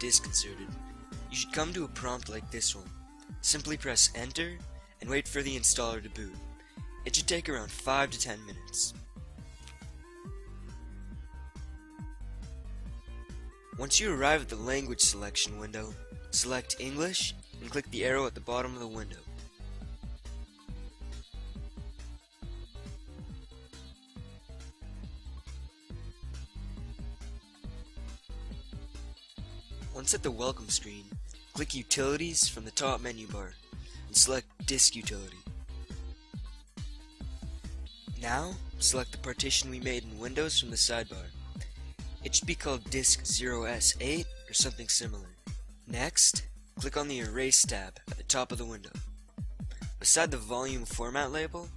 disk inserted, you should come to a prompt like this one. Simply press enter and wait for the installer to boot. It should take around 5 to 10 minutes. Once you arrive at the language selection window, select English and click the arrow at the bottom of the window. Once at the welcome screen, click Utilities from the top menu bar and select Disk Utility. Now, select the partition we made in Windows from the sidebar. It should be called Disk 0S8 or something similar. Next, click on the Erase tab at the top of the window. Beside the volume format label,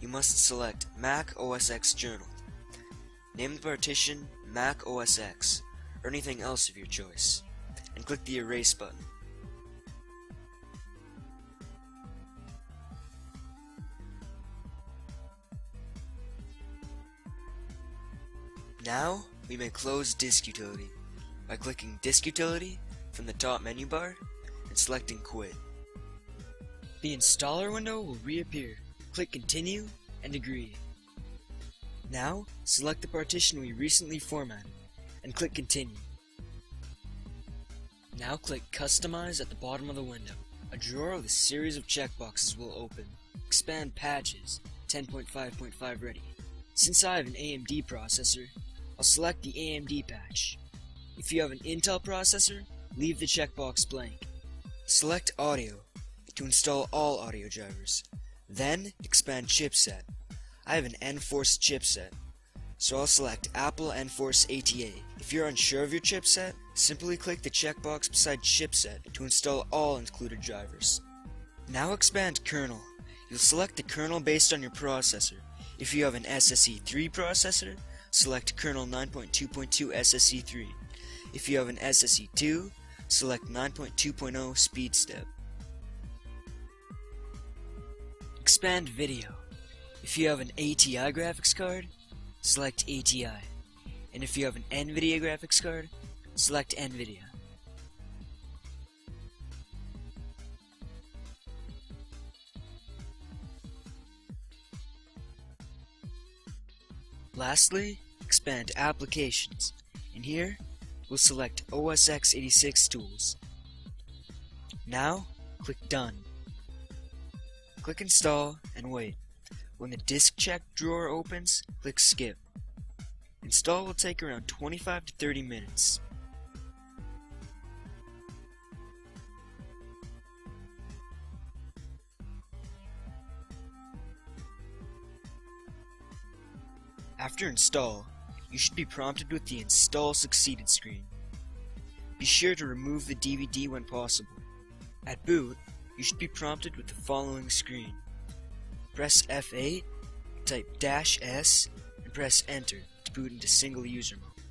you must select Mac OS X Journal. Name the partition Mac OS X or anything else of your choice, and click the Erase button. Now, we may close Disk Utility by clicking Disk Utility from the top menu bar and selecting Quit. The installer window will reappear. Click Continue and Agree. Now, select the partition we recently formatted and click Continue. Now click Customize at the bottom of the window. A drawer with a series of checkboxes will open. Expand Patches 10.5.5 ready. Since I have an AMD processor, I'll select the AMD patch. If you have an Intel processor, leave the checkbox blank. Select Audio to install all audio drivers. Then expand Chipset. I have an Enforce chipset, so I'll select Apple Enforce ATA. If you're unsure of your chipset, simply click the checkbox beside Chipset to install all included drivers. Now expand Kernel. You'll select the kernel based on your processor. If you have an SSE3 processor, select kernel 9.2.2 SSE3. If you have an SSE2, select 9.2.0 Speed Step. Expand Video. If you have an ATI graphics card, select ATI. And if you have an NVIDIA graphics card, select NVIDIA. Lastly, expand Applications, and here we'll select OS x86 tools. Now, click Done. Click Install and wait. When the Disk Check drawer opens, click Skip. Install will take around 25 to 30 minutes. After install, you should be prompted with the Install Succeeded screen. Be sure to remove the DVD when possible. At boot, you should be prompted with the following screen. Press F8, type -S, and press Enter to boot into single user mode.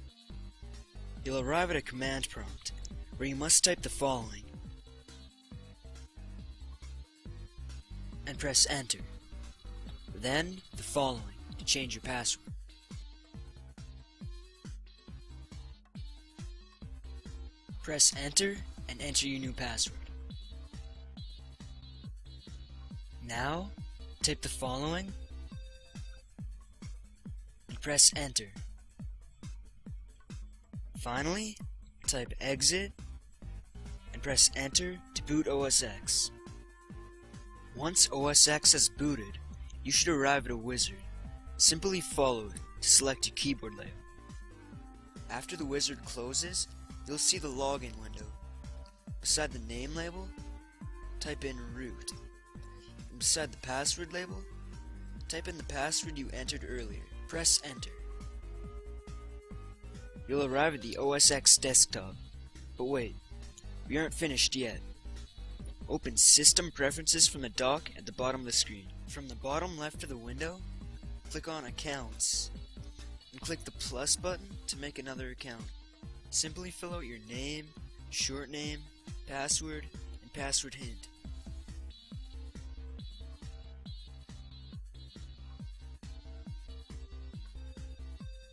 You'll arrive at a command prompt, where you must type the following, and press Enter. Then, the following to change your password. Press Enter and enter your new password. Now, type the following and press Enter. Finally, type Exit and press Enter to boot OS X. Once OS X has booted, you should arrive at a wizard. Simply follow it to select your keyboard layout. After the wizard closes, you'll see the login window. Beside the name label, type in root. And beside the password label, type in the password you entered earlier. Press Enter. You'll arrive at the OS X desktop. But wait, we aren't finished yet. Open System Preferences from the dock at the bottom of the screen. From the bottom left of the window, click on Accounts, and click the plus button to make another account. Simply fill out your name, short name, password, and password hint.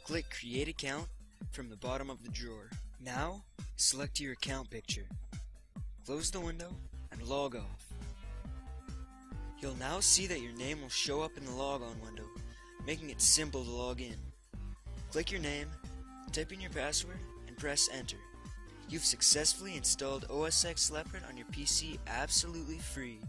Click Create Account from the bottom of the drawer. Now, select your account picture. Close the window and log off. You'll now see that your name will show up in the logon window, making it simple to log in. Click your name, type in your password, and press enter. You've successfully installed OS X Leopard on your PC absolutely free.